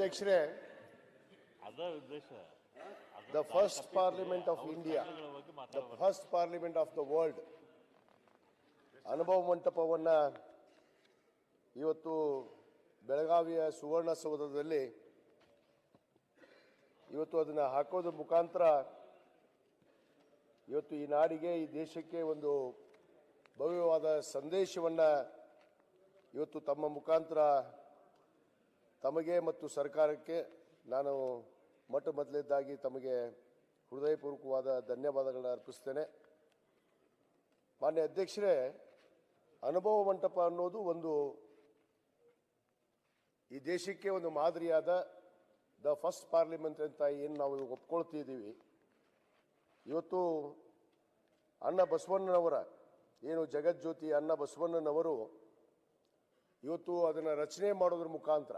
ಅಧ್ಯಕ್ಷರೇ, the first parliament of India, the first parliament of the world, ಅನುಭವ ಮಂಟಪವನ್ನ ಇವತ್ತು ಬೆಳಗಾವಿಯ ಸುವರ್ಣಸೌಧದಲ್ಲಿ ಇವತ್ತು ಅದನ್ನ ಹಾಕೋದ್ರ ಮುಖಾಂತರ ಇವತ್ತು ಈ ನಾಡಿಗೆ, ಈ ದೇಶಕ್ಕೆ ಒಂದು ಭವ್ಯವಾದ ಸಂದೇಶವನ್ನ ಇವತ್ತು ತಮ್ಮ ಮುಖಾಂತರ ತಮಗೆ ಮತ್ತು ಸರ್ಕಾರಕ್ಕೆ ನಾನು ಮೊದಲನೇದಾಗಿ ತಮಗೆ ಹೃದಯಪೂರ್ವಕವಾದ ಧನ್ಯವಾದಗಳನ್ನು ಅರ್ಪಿಸ್ತೇನೆ. ಮಾನ್ಯ ಅಧ್ಯಕ್ಷರೇ, ಅನುಭವ ಮಂಟಪ ಅನ್ನೋದು ಒಂದು ಈ ದೇಶಕ್ಕೆ ಒಂದು ಮಾದರಿಯಾದ ದ ಫಸ್ಟ್ ಪಾರ್ಲಿಮೆಂಟ್ ಅಂತ ಏನು ನಾವು ಒಪ್ಕೊಳ್ತಿದ್ದೀವಿ. ಇವತ್ತು ಅಣ್ಣ ಬಸವಣ್ಣನವರ ಏನು ಜಗಜ್ಯೋತಿ ಅಣ್ಣ ಬಸವಣ್ಣನವರು ಇವತ್ತು ಅದನ್ನು ರಚನೆ ಮಾಡೋದ್ರ ಮುಖಾಂತರ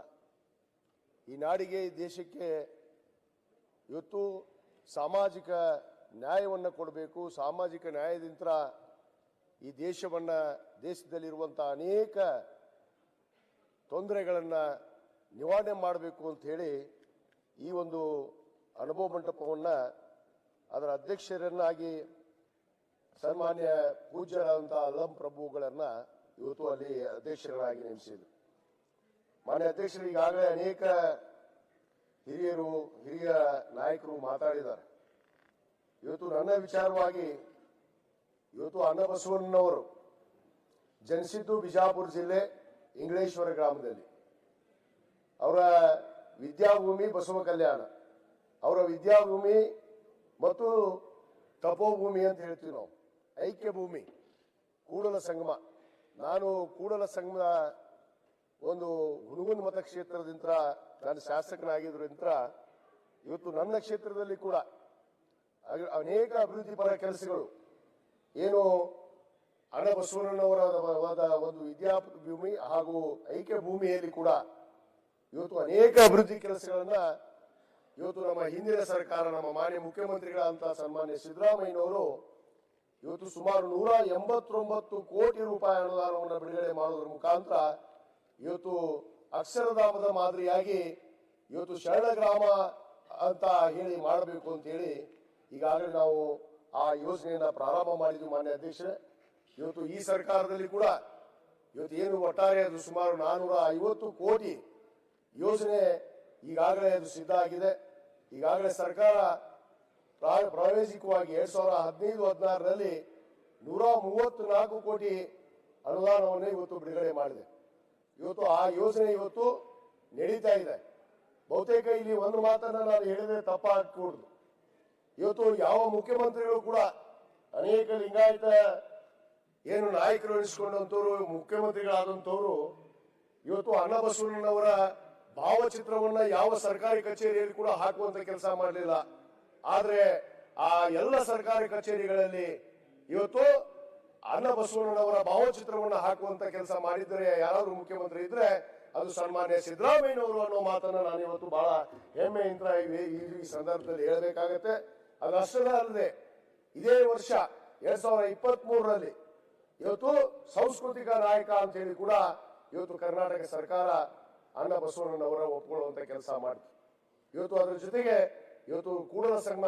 ಈ ನಾಡಿಗೆ, ಈ ದೇಶಕ್ಕೆ ಇವತ್ತು ಸಾಮಾಜಿಕ ನ್ಯಾಯವನ್ನು ಕೊಡಬೇಕು. ಸಾಮಾಜಿಕ ನ್ಯಾಯದಿಂದ ಈ ದೇಶದಲ್ಲಿರುವಂಥ ಅನೇಕ ತೊಂದರೆಗಳನ್ನು ನಿವಾರಣೆ ಮಾಡಬೇಕು ಅಂತ ಹೇಳಿ ಈ ಒಂದು ಅನುಭವ ಮಂಟಪವನ್ನು ಅದರ ಅಧ್ಯಕ್ಷರನ್ನಾಗಿ ಸನ್ಮಾನ್ಯ ಪೂಜ್ಯರಾದಂಥ ಅಲ್ಲಂ ಪ್ರಭುಗಳನ್ನು ಇವತ್ತು ಅಲ್ಲಿ ಅಧ್ಯಕ್ಷರನ್ನಾಗಿ ನೇಮಿಸಿದರು. ಮಾನ್ಯ ಅಧ್ಯಕ್ಷರು ಈಗಾಗಲೇ ಅನೇಕ ಹಿರಿಯ ನಾಯಕರು ಮಾತಾಡಿದ್ದಾರೆ. ಇವತ್ತು ನನ್ನ ವಿಚಾರವಾಗಿ ಇವತ್ತು ಅಣ್ಣ ಬಸವಣ್ಣನವರು ಜನಿಸಿದ್ದು ಬಿಜಾಪುರ ಜಿಲ್ಲೆ ಇಂಗ್ಲೇಶ್ವರ ಗ್ರಾಮದಲ್ಲಿ. ಅವರ ವಿದ್ಯಾಭೂಮಿ ಬಸವ ಕಲ್ಯಾಣ, ಅವರ ವಿದ್ಯಾಭೂಮಿ ಮತ್ತು ತಪೋಭೂಮಿ ಅಂತ ಹೇಳ್ತೀವಿ ನಾವು, ಐಕ್ಯ ಭೂಮಿ, ಕೂಡಲ ಸಂಗಮ. ನಾನು ಕೂಡಲ ಸಂಗಮ ಒಂದು ಹುಣಗುಂದ ಮತಕ್ಷೇತ್ರದಿಂದ ನಾನು ಶಾಸಕನಾಗಿದ್ದರಿಂದ ಇವತ್ತು ನನ್ನ ಕ್ಷೇತ್ರದಲ್ಲಿ ಕೂಡ ಅನೇಕ ಅಭಿವೃದ್ಧಿ ಪರ ಕೆಲಸಗಳು ಏನು ಅಣ್ಣ ಬಸವಣ್ಣನವರ ಒಂದು ವಿದ್ಯಾಭೂಮಿ ಹಾಗೂ ಐಕ್ಯ ಭೂಮಿಯಲ್ಲಿ ಕೂಡ ಇವತ್ತು ಅನೇಕ ಅಭಿವೃದ್ಧಿ ಕೆಲಸಗಳನ್ನ ಇವತ್ತು ನಮ್ಮ ಹಿಂದಿನ ಸರ್ಕಾರ, ನಮ್ಮ ಮಾನ್ಯ ಮುಖ್ಯಮಂತ್ರಿಗಳಂತ ಸನ್ಮಾನ್ಯ ಸಿದ್ದರಾಮಯ್ಯನವರು ಇವತ್ತು ಸುಮಾರು 189 ಕೋಟಿ ರೂಪಾಯಿ ಅನುದಾನವನ್ನು ಬಿಡುಗಡೆ ಮಾಡೋದ್ರ ಮುಖಾಂತರ ಇವತ್ತು ಅಕ್ಷರಧಾಮದ ಮಾದರಿಯಾಗಿ ಇವತ್ತು ಶರಣ ಗ್ರಾಮ ಅಂತ ಹೇಳಿ ಮಾಡಬೇಕು ಅಂತ ಹೇಳಿ ಈಗಾಗಲೇ ನಾವು ಆ ಯೋಜನೆಯನ್ನ ಪ್ರಾರಂಭ ಮಾಡಿದ್ವಿ. ಮಾನ್ಯ ಅಧ್ಯಕ್ಷರೇ, ಇವತ್ತು ಈ ಸರ್ಕಾರದಲ್ಲಿ ಕೂಡ ಇವತ್ತು ಏನು ಒಟ್ಟಾರೆ ಅದು ಸುಮಾರು 450 ಕೋಟಿ ಯೋಜನೆ ಈಗಾಗಲೇ ಅದು ಸಿದ್ಧ ಆಗಿದೆ. ಈಗಾಗಲೇ ಸರ್ಕಾರ ಪ್ರಾಯೋಗಿಕವಾಗಿ 2015-16ರಲ್ಲಿ 134 ಕೋಟಿ ಅನುದಾನವನ್ನು ಇವತ್ತು ಬಿಡುಗಡೆ ಮಾಡಿದೆ. ಇವತ್ತು ಆ ಯೋಜನೆ ಇವತ್ತು ನಡೀತಾ ಇದೆ. ಬಹುತೇಕ ಇಲ್ಲಿ ಒಂದು ಮಾತನ್ನ ನಾನು ಹೇಳಿದ್ರೆ ತಪ್ಪಾಗಕೂಡದು. ಇವತ್ತು ಯಾವ ಮುಖ್ಯಮಂತ್ರಿಗಳು ಕೂಡ ಅನೇಕ ಲಿಂಗಾಯತ ಏನು ನಾಯಕರು ಎನಿಸಿಕೊಂಡಂತವ್ರು, ಮುಖ್ಯಮಂತ್ರಿಗಳಾದಂಥವ್ರು ಇವತ್ತು ಅಣ್ಣ ಬಸವಣ್ಣನವರ ಭಾವಚಿತ್ರವನ್ನ ಯಾವ ಸರ್ಕಾರಿ ಕಚೇರಿಯಲ್ಲಿ ಕೂಡ ಹಾಕುವಂತ ಕೆಲಸ ಮಾಡಲಿಲ್ಲ. ಆದ್ರೆ ಆ ಎಲ್ಲ ಸರ್ಕಾರಿ ಕಚೇರಿಗಳಲ್ಲಿ ಇವತ್ತು ಅಣ್ಣ ಬಸವಣ್ಣನವರ ಭಾವಚಿತ್ರವನ್ನ ಹಾಕುವಂತ ಕೆಲಸ ಮಾಡಿದರೆ ಯಾರಾದ್ರೂ ಮುಖ್ಯಮಂತ್ರಿ ಇದ್ರೆ ಅದು ಸನ್ಮಾನ್ಯ ಸಿದ್ದರಾಮಯ್ಯನವರು ಅನ್ನೋ ಮಾತನ್ನ ನಾನು ಇವತ್ತು ಬಹಳ ಹೆಮ್ಮೆಯಿಂದ ಈ ಸಂದರ್ಭದಲ್ಲಿ ಹೇಳಬೇಕಾಗತ್ತೆ. ಅದಷ್ಟೇ ಅಲ್ಲದೆ ಇದೇ ವರ್ಷ 2023ರಲ್ಲಿ ಇವತ್ತು ಸಾಂಸ್ಕೃತಿಕ ನಾಯಕ ಅಂತ ಹೇಳಿ ಕೂಡ ಇವತ್ತು ಕರ್ನಾಟಕ ಸರ್ಕಾರ ಅಣ್ಣ ಬಸವಣ್ಣನವರ ಒಪ್ಕೊಳ್ಳುವಂತ ಕೆಲಸ ಮಾಡಿತು. ಇವತ್ತು ಅದರ ಜೊತೆಗೆ ಇವತ್ತು ಕೂಡಲ ಸಂಗಮ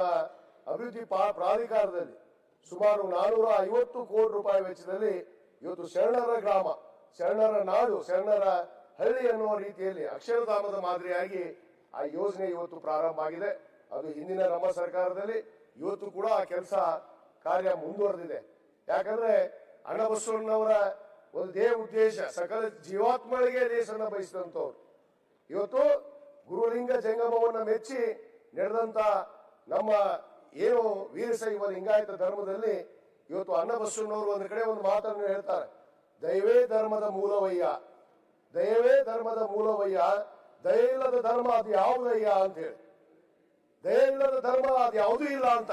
ಅಭಿವೃದ್ಧಿ ಪ್ರಾಧಿಕಾರದಲ್ಲಿ ಸುಮಾರು 450 ಕೋಟಿ ರೂಪಾಯಿ ವೆಚ್ಚದಲ್ಲಿ ಇವತ್ತು ಶರಣರ ಗ್ರಾಮ, ಶರಣರ ನಾಡು, ಶರಣರ ಹಳ್ಳಿ ಅನ್ನುವ ರೀತಿಯಲ್ಲಿ ಅಕ್ಷರಧಾಮದ ಮಾದರಿಯಾಗಿ ಆ ಯೋಜನೆ ಇವತ್ತು ಪ್ರಾರಂಭ ಆಗಿದೆ. ಅದು ಹಿಂದಿನ ನಮ್ಮ ಸರ್ಕಾರದಲ್ಲಿ ಇವತ್ತು ಕೂಡ ಆ ಕೆಲಸ ಕಾರ್ಯ ಮುಂದುವರೆದಿದೆ. ಯಾಕಂದ್ರೆ ಅಣ್ಣ ಬಸವಣ್ಣನವರ ಒಂದು ಉದ್ದೇಶ ಸಕಲ ಜೀವಾತ್ಮಗಳಿಗೆ ದೇಶನ ಬಯಸಿದಂಥವ್ರು. ಇವತ್ತು ಗುರುಲಿಂಗ ಜಂಗಮವನ್ನ ಮೆಚ್ಚಿ ನಡೆದಂತ ನಮ್ಮ ಏನು ವೀರಶೈವ ಲಿಂಗಾಯತ ಧರ್ಮದಲ್ಲಿ ಇವತ್ತು ಅಣ್ಣ ಬಸವಣ್ಣನವರು ಒಂದು ಕಡೆ ಒಂದು ಮಾತನ್ನು ಹೇಳ್ತಾರೆ, ದಯವೇ ಧರ್ಮದ ಮೂಲವಯ್ಯ, ದಯವೇ ಧರ್ಮದ ಮೂಲವಯ್ಯ, ದಯ ಇಲ್ಲದ ಧರ್ಮ ಅದು ಯಾವುದಯ್ಯ ಅಂತ ಹೇಳಿ. ದಯ ಇಲ್ಲದ ಧರ್ಮ ಅದು ಯಾವುದೂ ಇಲ್ಲ ಅಂತ.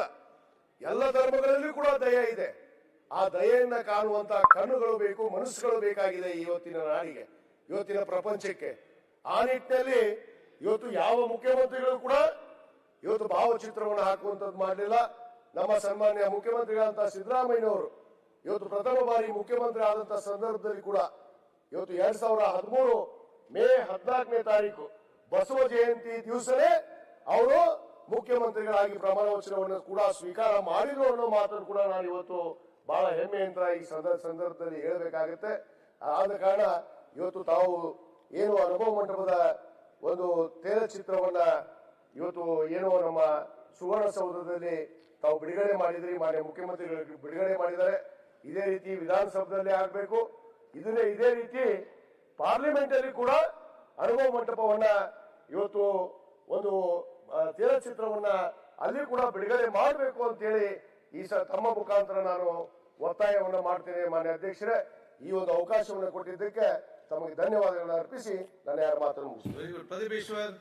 ಎಲ್ಲ ಧರ್ಮಗಳಲ್ಲಿ ಕೂಡ ದಯ ಇದೆ. ಆ ದಯೆಯನ್ನ ಕಾಣುವಂತ ಕಣ್ಣುಗಳು ಬೇಕು, ಮನಸ್ಸುಗಳು ಬೇಕಾಗಿದೆ ಇವತ್ತಿನ ನಾಡಿಗೆ, ಇವತ್ತಿನ ಪ್ರಪಂಚಕ್ಕೆ. ಆ ನಿಟ್ಟಿನಲ್ಲಿ ಇವತ್ತು ಯಾವ ಮುಖ್ಯಮಂತ್ರಿಗಳು ಕೂಡ ಇವತ್ತು ಭಾವಚಿತ್ರವನ್ನು ಹಾಕುವಂಥದ್ದು ಮಾಡಲಿಲ್ಲ. ನಮ್ಮ ಸನ್ಮಾನ್ಯ ಮುಖ್ಯಮಂತ್ರಿಗಳಂತ ಸಿದ್ದರಾಮಯ್ಯನವರು ಇವತ್ತು ಪ್ರಥಮ ಬಾರಿ ಮುಖ್ಯಮಂತ್ರಿ ಆದಂತಹ ಸಂದರ್ಭದಲ್ಲಿ ಕೂಡ ಇವತ್ತು 2013 ಮೇ 14ನೇ ತಾರೀಕು ಬಸವ ಜಯಂತಿ ದಿವಸನೇ ಅವರು ಮುಖ್ಯಮಂತ್ರಿಗಳಾಗಿ ಪ್ರಮಾಣ ವಚನವನ್ನು ಕೂಡ ಸ್ವೀಕಾರ ಮಾಡಿದ್ರು ಅನ್ನೋ ಮಾತನ್ನು ಕೂಡ ನಾನು ಇವತ್ತು ಬಹಳ ಹೆಮ್ಮೆಯಿಂದ ಈ ಸಂದರ್ಭದಲ್ಲಿ ಹೇಳಬೇಕಾಗುತ್ತೆ. ಆದ ಕಾರಣ ಇವತ್ತು ತಾವು ಏನು ಅನುಭವ ಮಂಟಪದ ಒಂದು ತೇಲಚಿತ್ರವನ್ನ ಇವತ್ತು ಏನು ನಮ್ಮ ಸುವರ್ಣಸೌಧದಲ್ಲಿ ತಾವು ಬಿಡುಗಡೆ ಮಾಡಿದ್ರಿ, ಮಾನ್ಯ ಮುಖ್ಯಮಂತ್ರಿಗಳು ಬಿಡುಗಡೆ ಮಾಡಿದ್ದಾರೆ. ಇದೇ ರೀತಿ ವಿಧಾನಸೌಧದಲ್ಲಿ ಆಗಬೇಕು. ಇದೇ ರೀತಿ ಪಾರ್ಲಿಮೆಂಟ್ ಅಲ್ಲಿ ಕೂಡ ಅನುಭವ ಮಂಟಪವನ್ನ ಇವತ್ತು ಒಂದು ತೇಲಚಿತ್ರವನ್ನ ಅಲ್ಲಿ ಕೂಡ ಬಿಡುಗಡೆ ಮಾಡಬೇಕು ಅಂತೇಳಿ ತಮ್ಮ ಮುಖಾಂತರ ನಾನು ಒತ್ತಾಯವನ್ನ ಮಾಡ್ತೇನೆ. ಮಾನ್ಯ ಅಧ್ಯಕ್ಷರೇ, ಈ ಒಂದು ಅವಕಾಶವನ್ನು ಕೊಟ್ಟಿದ್ದಕ್ಕೆ ತಮಗೆ ಧನ್ಯವಾದಗಳನ್ನು ಅರ್ಪಿಸಿ ನನ್ನ ಯಾರ ಮಾತನ್ನು ಮುಗಿಸ್ತೀನಿ. ಪ್ರದೀಪ್ ಈಶ್ವರ್.